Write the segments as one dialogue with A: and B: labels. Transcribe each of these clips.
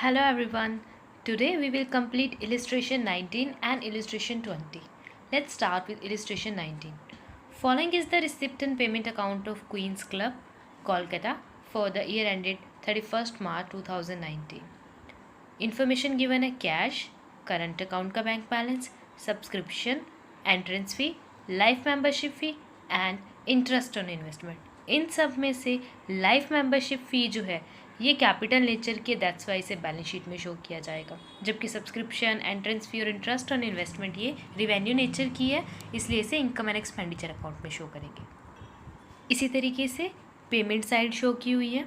A: Hello everyone. Today we will complete illustration 19 and illustration 20. Let's start with illustration 19. Following is the receipt and payment account of Queen's Club, Kolkata for the year ended 31st March 2019. Information given है cash, current account का bank balance, subscription, entrance fee, life membership fee and interest on investment. इन सब में से life membership फ़ी जो है ये capital nature की, that's why इसे बैलेंस शीट में शो किया जाएगा, जबकि सब्सक्रिप्शन, एंट्रेंस फी और इंटरेस्ट ऑन इन्वेस्टमेंट ये रिवेन्यू नेचर की है, इसलिए इसे इनकम एंड एक्सपेंडिचर अकाउंट में शो करेंगे। इसी तरीके से पेमेंट साइड शो की हुई है।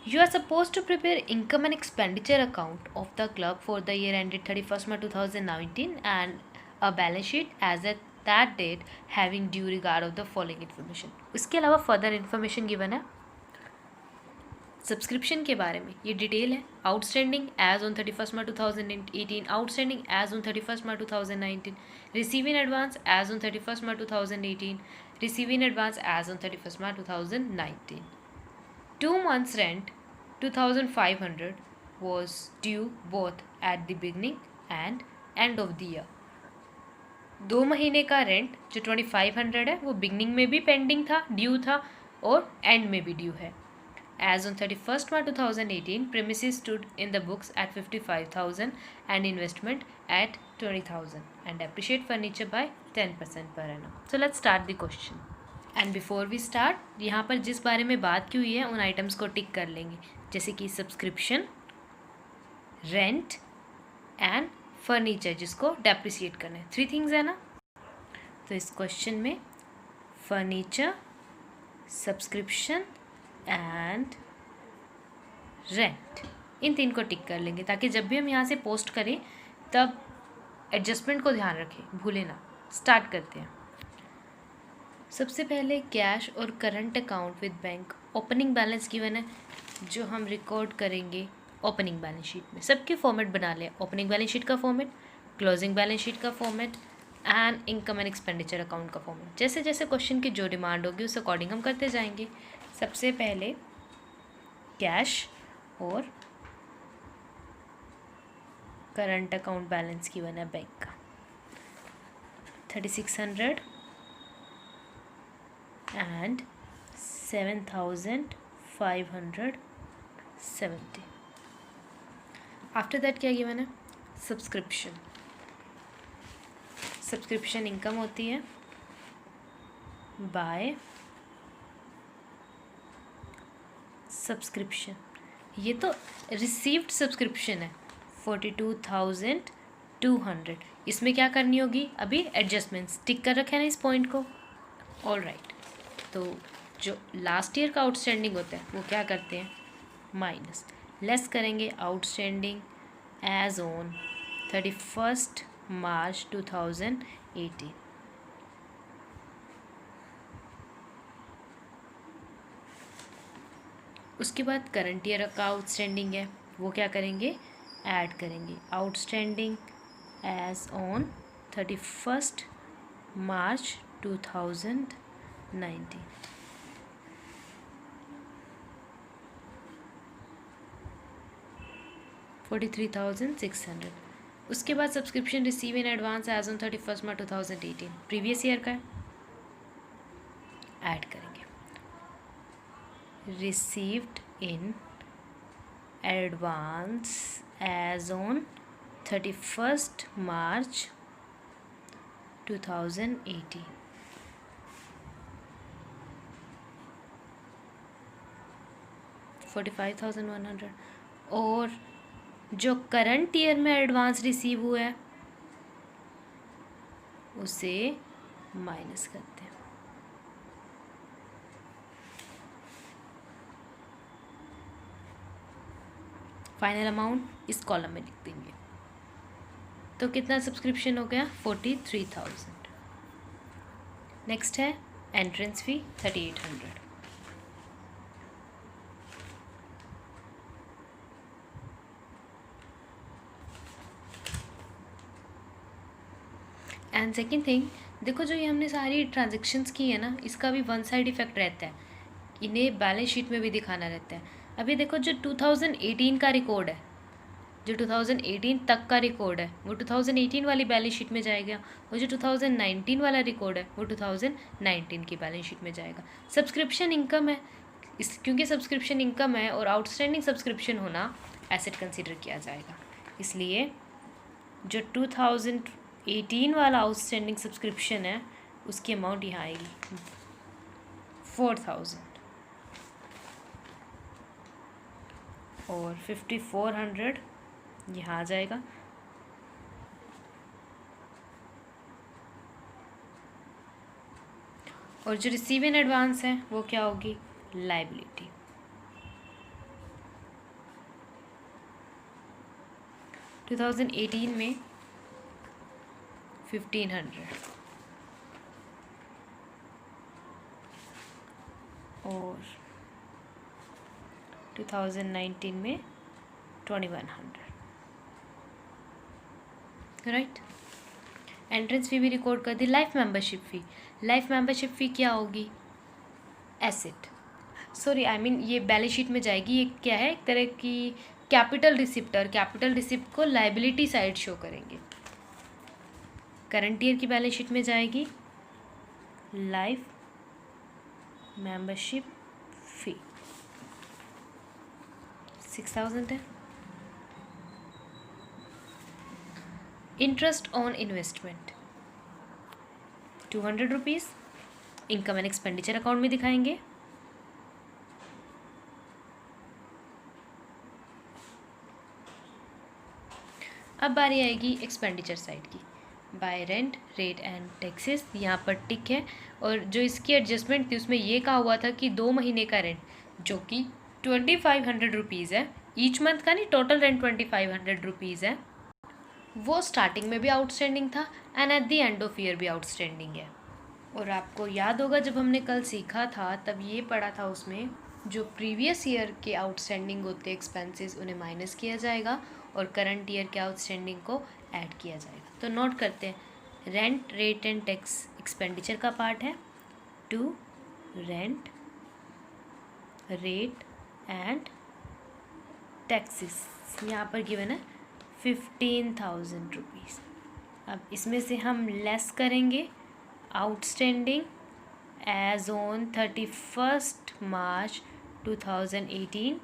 A: You are supposed to prepare income and expenditure account of the club for the year ended 31st March 2019 and a balance sheet as at that date having due regard of the following information. इसके अलावा further information given है subscription के बारे में, ये detail है। Outstanding as on 31st March 2018, outstanding as on 31st March 2019, receive in advance as on 31st March 2018, receive in advance as on 31st March 2019. 2 months rent 2500 was due both at the beginning and end of the year. 2 महीने का rent जो 2500 है वो beginning में भी pending था, due था, और एंड में भी ड्यू है। As on 31st March 2018, premises stood in the books at 55,000 and investment at 20,000 and appreciate furniture by 10% per annum. So let's start the question. And before we start, यहाँ पर जिस बारे में बात की हुई है उन आइटम्स को टिक कर लेंगे, जैसे कि सब्सक्रिप्शन, रेंट एंड फर्नीचर जिसको डेप्रिसिएट करना है। 3 थिंग्स है ना। तो इस क्वेश्चन में फर्नीचर, सब्सक्रिप्शन एंड रेंट, इन 3 को टिक कर लेंगे ताकि जब भी हम यहाँ से पोस्ट करें तब एडजस्टमेंट को ध्यान रखें, भूलें ना। स्टार्ट करते हैं। सबसे पहले कैश और current account with bank opening balance given है जो हम रिकॉर्ड करेंगे ओपनिंग बैलेंस शीट में। सबके फॉर्मेट बना लें, ओपनिंग बैलेंस शीट का फॉर्मेट, क्लोजिंग बैलेंस शीट का format and income and expenditure account का फॉर्मेट। जैसे जैसे क्वेश्चन की जो डिमांड होगी उस अकॉर्डिंग हम करते जाएंगे। सबसे पहले कैश और करंट अकाउंट बैलेंस गिवन है बैंक का 3600 and 7,570. आफ्टर दैट क्या गिवन है? सब्सक्रिप्शन। सब्सक्रिप्शन इनकम होती है बाय सब्सक्रिप्शन। ये तो रिसीव्ड सब्सक्रिप्शन है 42,200। इसमें क्या करनी होगी? अभी एडजस्टमेंट्स टिक कर रखे हैं ना इस पॉइंट को। ऑल राइट, तो जो लास्ट ईयर का आउटस्टैंडिंग होता है वो क्या करते हैं? माइनस, लेस करेंगे outstanding as on 31st March 2018। उसके बाद करंट ईयर का आउटस्टैंडिंग है वो क्या करेंगे? ऐड करेंगे outstanding as on 31st March 2019। $43,600। उसके बाद subscription receive in advance as on 31st March 2018 previous year का है, ऐड करेंगे received in advance as on 31st March 2018। $45,100। और जो करंट ईयर में एडवांस रिसीव हुआ है उसे माइनस करते हैं। फाइनल अमाउंट इस कॉलम में लिख देंगे। तो कितना सब्सक्रिप्शन हो गया? 43,000। नेक्स्ट है entrance fee 3800। And second thing, देखो जो ये हमने सारी ट्रांजेक्शन्स की है ना, इसका भी वन साइड इफेक्ट रहता है, इन्हें बैलेंस शीट में भी दिखाना रहता है। अभी देखो जो 2018 का रिकॉर्ड है जो 2018 तक का रिकॉर्ड है वो 2018 वाली बैलेंस शीट में जाएगा, और जो 2019 वाला रिकॉर्ड है वो 2019 की बैलेंस शीट में जाएगा। सब्सक्रिप्शन इनकम है, क्योंकि सब्सक्रिप्शन इनकम है और आउटस्टैंडिंग सब्सक्रिप्शन होना एसेट कंसिडर किया जाएगा, इसलिए जो 2018 वाला आउटस्टैंडिंग सब्सक्रिप्शन है उसकी अमाउंट यहाँ आएगी 4000, और 5400 यहाँ आ जाएगा। और जो रिसीव इन एडवांस है वो क्या होगी, लाइबिलिटी। टू 2018 में 1500 और 2019 में 2100, राइट। एंट्रेंस फी भी रिकॉर्ड कर दी। लाइफ मेंबरशिप फ़ी, लाइफ मेंबरशिप फ़ी क्या होगी, एसेट, सॉरी आई मीन ये बैलेंस शीट में जाएगी। ये क्या है, एक तरह की कैपिटल रिसिप्ट, और कैपिटल रिसिप्ट को लाइबिलिटी साइड शो करेंगे। करंट ईयर की बैलेंस शीट में जाएगी लाइफ मेंबरशिप फ़ी 6000 है। Interest on investment 200 rupees, income and expenditure account में दिखाएंगे। अब बारी आएगी एक्सपेंडिचर साइड की। Bye rent, rate and taxes, यहाँ पर टिक है, और जो इसकी एडजस्टमेंट थी उसमें ये कहा हुआ था कि 2 महीने का रेंट जो कि 2500 रुपीज़ है, ईच मंथ का नहीं, टोटल रेंट 2500 रुपीज़ है, वो स्टार्टिंग में भी आउटस्टैंडिंग था and at the end of year भी आउटस्टैंडिंग है। और आपको याद होगा जब हमने कल सीखा था तब ये पढ़ा था, उसमें जो प्रीवियस ईयर के आउटस्टैंडिंग होते एक्सपेंसेस उन्हें माइनस किया जाएगा और करंट ईयर के आउटस्टैंडिंग को ऐड किया जाएगा। तो नोट करते हैं, rent, rate and tax expenditure का पार्ट है, to rent, rate and taxes, यहाँ पर गिवन है 15,000 रुपीज़। अब इसमें से हम लेस करेंगे outstanding as on 31 March 2018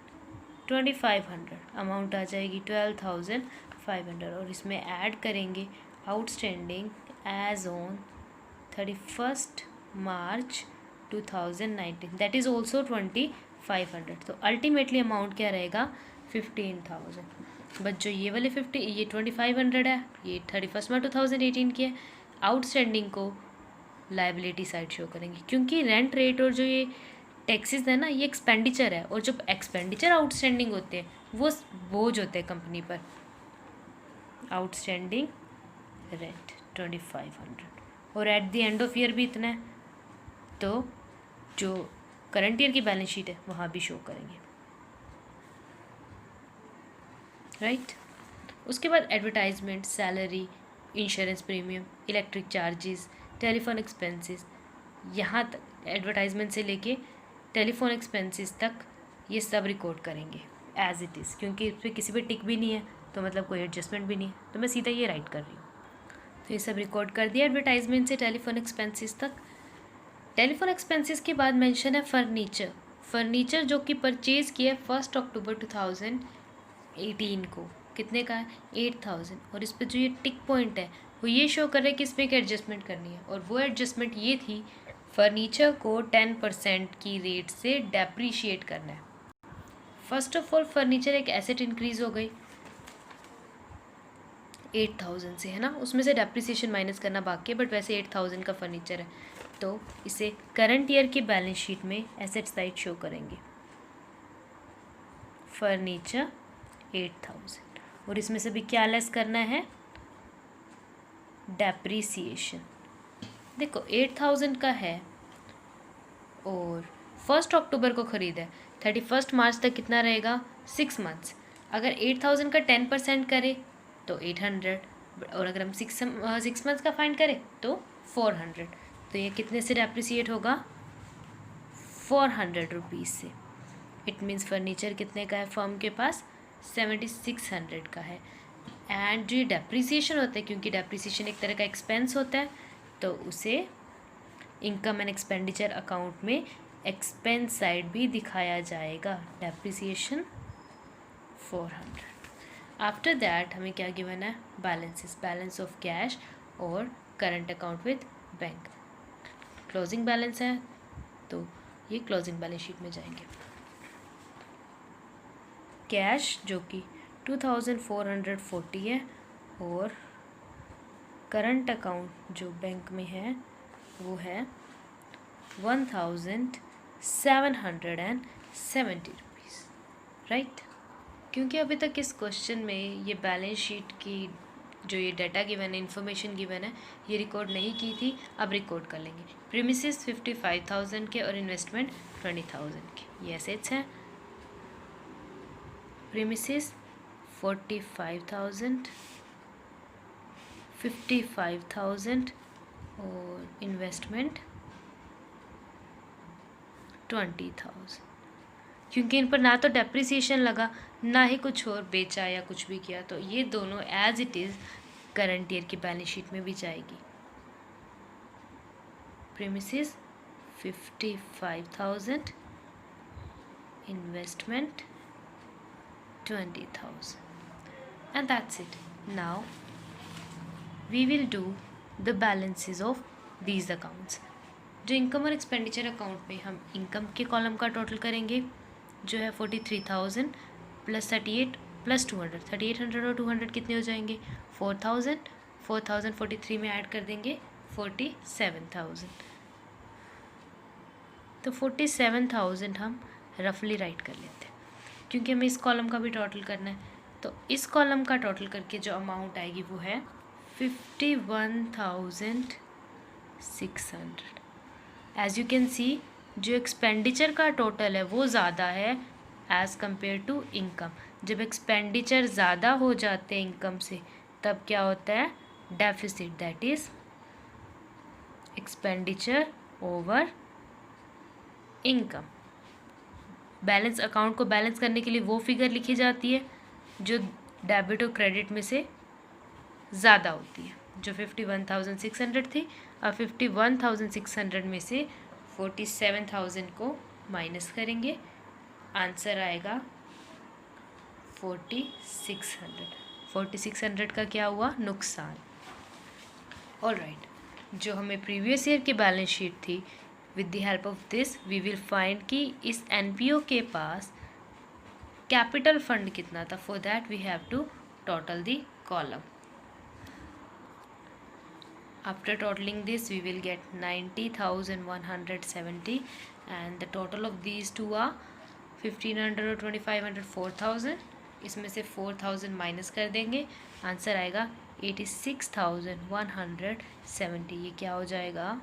A: 2500, amount आ जाएगी 12,500, और इसमें ऐड करेंगे outstanding as on 31 March 2019 that is also 2500। तो अल्टीमेटली अमाउंट क्या रहेगा, 15,000। बट जो ये वाले 2500 है ये 31 मार्च 2018 की है, आउटस्टैंडिंग को लाइबिलिटी साइड शो करेंगे, क्योंकि रेंट, रेट और जो ये टैक्सेस है ना ये एक्सपेंडिचर है, और जब एक्सपेंडिचर आउटस्टैंडिंग होते हैं वो बोझ होते हैं कंपनी पर। आउटस्टैंडिंग रेंट 2500 और at the end of year भी इतना है, तो जो करंट ईयर की बैलेंस शीट है वहाँ भी शो करेंगे, राइट। उसके बाद advertisement, salary, insurance premium, electric charges, telephone expenses, यहाँ तक एडवर्टाइजमेंट से लेके टेलीफोन एक्सपेंसेस तक ये सब रिकॉर्ड करेंगे एज इट इज़, क्योंकि इस पर किसी पे टिक भी नहीं है तो मतलब कोई एडजस्टमेंट भी नहीं है, तो मैं सीधा ये राइट कर रही हूँ। तो ये सब रिकॉर्ड कर दिया एडवर्टाइजमेंट से टेलीफोन एक्सपेंसेस तक। टेलीफोन एक्सपेंसेस के बाद मेंशन है फर्नीचर, फर्नीचर जो कि परचेज़ किया 1 अक्टूबर 2018 को, कितने का है, 8000, और इस पर जो ये टिक पॉइंट है वो ये शो कर रहा है कि इसमें एक एडजस्टमेंट करनी है, और वो एडजस्टमेंट ये थी फर्नीचर को 10% की रेट से डेप्रीशिएट करना है। फर्स्ट ऑफ ऑल फर्नीचर एक एसेट इंक्रीज हो गई 8000 से, है ना, उसमें से डेप्रीसिएशन माइनस करना बाकी है, बट वैसे 8000 का फर्नीचर है, तो इसे करंट ईयर की बैलेंस शीट में एसेट साइड शो करेंगे, फर्नीचर 8000, और इसमें से भी क्या लेस करना है, डेप्रीसिएशन। देखो 8000 का है और 1 अक्टूबर को ख़रीदा है, 31 मार्च तक कितना रहेगा, 6 मंथ्स। अगर 8000 का 10% करें तो 800, और अगर हम 6 मंथ्स का फाइंड करें तो 400, तो ये कितने से डेप्रिसिएट होगा, 400 रुपीज़ से। इट मीन्स फर्नीचर कितने का है फर्म के पास, 7600 का है। एंड जो ये डेप्रिसिएशन होता है, क्योंकि डेप्रिसिएशन एक तरह का एक्सपेंस होता है, तो उसे इनकम एंड एक्सपेंडिचर अकाउंट में एक्सपेंस साइड भी दिखाया जाएगा, डेप्रिसिएशन 400। आफ्टर दैट हमें क्या गिवन है, बैलेंसेस, बैलेंस ऑफ कैश और current account with bank. Closing balance है तो ये क्लोजिंग बैलेंस शीट में जाएंगे। कैश जो कि 2440 है और करंट अकाउंट जो बैंक में है वो है 1770 रुपीज़, राइट। क्योंकि अभी तक इस क्वेश्चन में ये बैलेंस शीट की जो ये डाटा गिवन है, इन्फॉर्मेशन गिवन है, ये रिकॉर्ड नहीं की थी, अब रिकॉर्ड कर लेंगे। प्रीमिसेस 55,000 के और इन्वेस्टमेंट 20,000 के, ये एसेट्स हैं। प्रीमिसेस 45,000, 55,000 और इन्वेस्टमेंट 20,000। क्योंकि इन पर ना तो डेप्रिसिएशन लगा, ना ही कुछ और बेचा या कुछ भी किया, तो ये दोनों as it is current year की बैलेंस शीट में भी जाएगी। Premises 55,000, investment 20,000, and that's it. Now we will do the balances of these accounts. जो इनकम और एक्सपेंडिचर अकाउंट में हम इनकम के कॉलम का टोटल करेंगे, जो है 43,000 प्लस 38 प्लस 200, 3800 और 200 कितने हो जाएंगे, 4,000, 4,000 43 में ऐड कर देंगे 47,000, तो 47,000 हम रफली राइट कर लेते हैं, क्योंकि हमें इस कॉलम का भी टोटल करना है। तो इस कॉलम का टोटल करके जो अमाउंट आएगी वो है 51,600। एज यू कैन सी, जो एक्सपेंडिचर का टोटल है वो ज़्यादा है एज़ कम्पेयर टू इनकम। जब एक्सपेंडिचर ज़्यादा हो जाते हैं इनकम से, तब क्या होता है, deficit, that is expenditure over income. Balance account को बैलेंस करने के लिए वो फिगर लिखी जाती है जो डेबिट और क्रेडिट में से ज़्यादा होती है, जो 51,600 थी। अब 51,600 में से 47,000 को माइनस करेंगे, आंसर आएगा 4600। 4600 का क्या हुआ, नुकसान। ऑलराइट, जो हमें प्रीवियस ईयर की बैलेंस शीट थी, with the help of this we will find कि इस एनपीओ के पास कैपिटल फंड कितना था। For that we have to total the column. After totaling this we will get 90,170 and the total of these two are 1,500 और 2,500, 4,000। इसमें से 4,000 minus कर देंगे, आंसर आएगा 86,170। ये क्या हो जाएगा,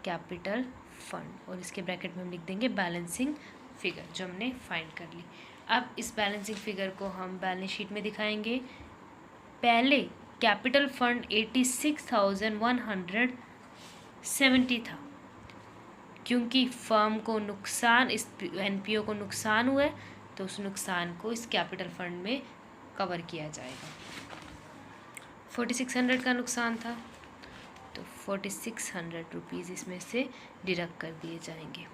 A: कैपिटल फंड, और इसके ब्रैकेट में हम लिख देंगे बैलेंसिंग फिगर जो हमने फाइंड कर ली। अब इस बैलेंसिंग फिगर को हम बैलेंस शीट में दिखाएंगे। पहले कैपिटल फंड 86,170 था, क्योंकि फर्म को नुकसान, इस एनपीओ को नुकसान हुआ है, तो उस नुकसान को इस कैपिटल फंड में कवर किया जाएगा। 4600 का नुकसान था, तो 4600 रुपीज़ इसमें से डिडक्ट कर दिए जाएंगे।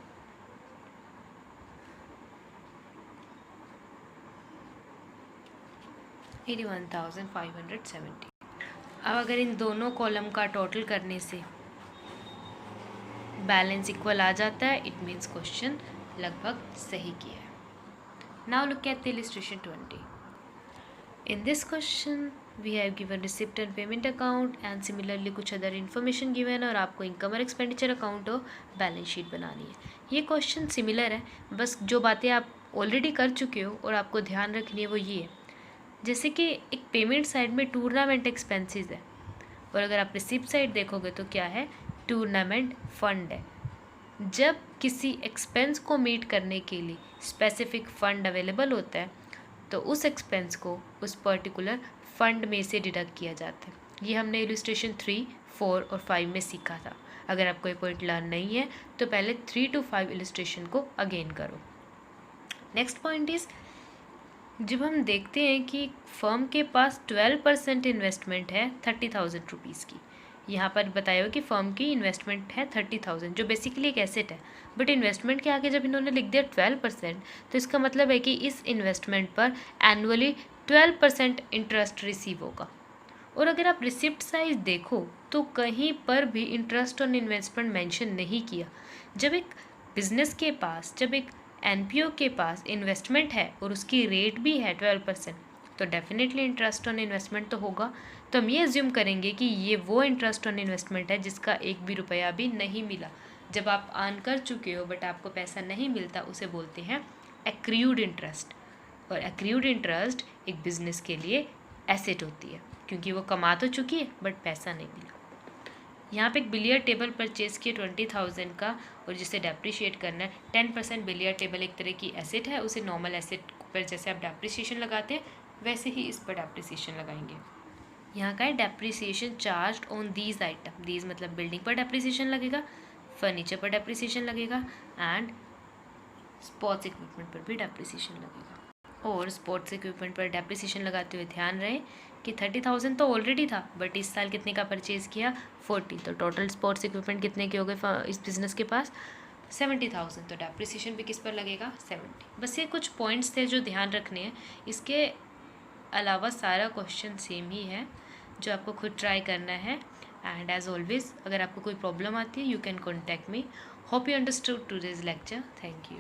A: $81,570। अब अगर इन दोनों कॉलम का टोटल करने से बैलेंस इक्वल आ जाता है, इट मीन्स क्वेश्चन लगभग सही किया है। Now look at the illustration 20। In this question we have given receipt and payment account and similarly कुछ अदर इन्फॉर्मेशन गिवन है, और आपको इनकम और एक्सपेंडिचर अकाउंट और बैलेंस शीट बनानी है। ये क्वेश्चन सिमिलर है, बस जो बातें आप ऑलरेडी कर चुके हो और आपको ध्यान रखनी है वो ये है, जैसे कि एक पेमेंट साइड में टूर्नामेंट एक्सपेंसेस है, और अगर आप रिसिप्ट साइड देखोगे तो क्या है, टूर्नामेंट फंड है। जब किसी एक्सपेंस को मीट करने के लिए स्पेसिफिक फंड अवेलेबल होता है, तो उस एक्सपेंस को उस पर्टिकुलर फंड में से डिडक्ट किया जाता है। ये हमने इलस्ट्रेशन 3, 4 और 5 में सीखा था। अगर आपको ये पॉइंट लर्न नहीं है तो पहले 3 to 5 इलस्ट्रेशन को अगेन करो। नेक्स्ट पॉइंट इज़ जब हम देखते हैं कि फर्म के पास 12% इन्वेस्टमेंट है 30,000 रुपीज़ की, यहाँ पर बताया हो कि फर्म की इन्वेस्टमेंट है 30,000 जो बेसिकली एक एसेट है, बट इन्वेस्टमेंट के आगे जब इन्होंने लिख दिया 12%, तो इसका मतलब है कि इस इन्वेस्टमेंट पर एनुअली 12% इंटरेस्ट रिसीव होगा। और अगर आप रिसिप्ट साइज देखो तो कहीं पर भी इंटरेस्ट ऑन इन्वेस्टमेंट मेंशन नहीं किया। जब एक बिजनेस के पास, जब एक एनपीओ के पास इन्वेस्टमेंट है और उसकी रेट भी है 12%, तो डेफिनेटली इंटरेस्ट ऑन इन्वेस्टमेंट तो होगा। तो हम ये एज्यूम करेंगे कि ये वो इंटरेस्ट ऑन इन्वेस्टमेंट है जिसका एक भी रुपया भी नहीं मिला। जब आप अर्न कर चुके हो बट आपको पैसा नहीं मिलता, उसे बोलते हैं एक्रूड इंटरेस्ट। और एक्रूड इंटरेस्ट एक बिजनेस के लिए एसेट होती है, क्योंकि वो कमा तो चुकी है बट पैसा नहीं मिला। यहाँ पे एक बिलियर टेबल परचेज किया 20,000 का, और जिसे डेप्रिशिएट करना है 10%। बिलियर टेबल एक तरह की एसेट है, उसे नॉर्मल एसेट पर जैसे आप डेप्रिसिएशन लगाते हैं वैसे ही इस पर डेप्रिसिएशन लगाएंगे। यहाँ का है depreciation charge on these item. These मतलब बिल्डिंग पर डेप्रिसिएशन लगेगा, फर्नीचर पर डेप्रिसिएशन लगेगा एंड स्पोर्ट्स इक्विपमेंट पर भी डेप्रिसिएशन लगेगा। और स्पोर्ट्स इक्विपमेंट पर डेप्रिसिएशन लगाते हुए ध्यान रहे कि 30,000 तो ऑलरेडी था, बट इस साल कितने का परचेज़ किया 40, तो टोटल स्पोर्ट्स इक्विपमेंट कितने के हो गए इस बिज़नेस के पास 70,000, तो डेप्रिसिएशन भी किस पर लगेगा 70। बस ये कुछ पॉइंट्स थे जो ध्यान रखने हैं, इसके अलावा सारा क्वेश्चन सेम ही है जो आपको खुद ट्राई करना है। एंड एज ऑलवेज अगर आपको कोई प्रॉब्लम आती है you can contact me. Hope you understood today's lecture. Thank you.